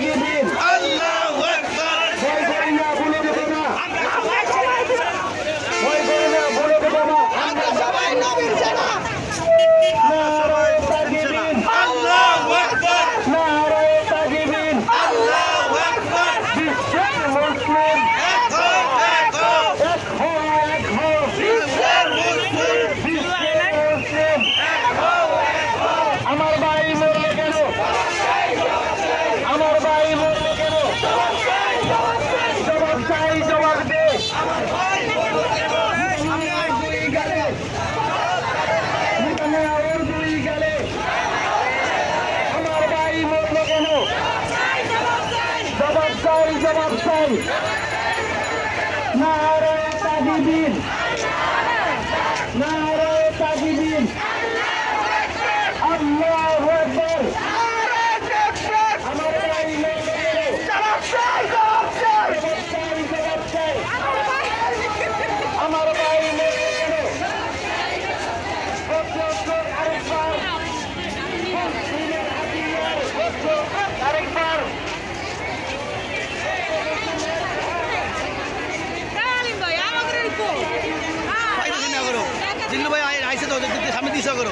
তাকবীর আল্লাহু আকবার ভয় করি না বলে দেব না ভয় করি না বলে দেব না আমরা সবাই নবীর সেনা নারায়ে তাকবীর আল্লাহু আকবার নারায়ে তাকবীর আল্লাহু আকবার বিশ্বের মুসলিম এক হও বিশ্বের মুসলিম আমার ভাই মরলে কেন আমার ভাই মরলে কেন জবাব চাই জবাব দে আমার ভাই মরল কেন জবাব চাই জবাব চাই নারায়ে তাকবীর নারায়ে তাকবীর আল্লাহু আকবার আমার ভাই মরল কেন জবাব চাই জবাব চাই জবাব চাই আমার ভাই মরল কেন আরেকবার আরেকবার জিল্লু ভাই আইসে তো সামনে দিশা করো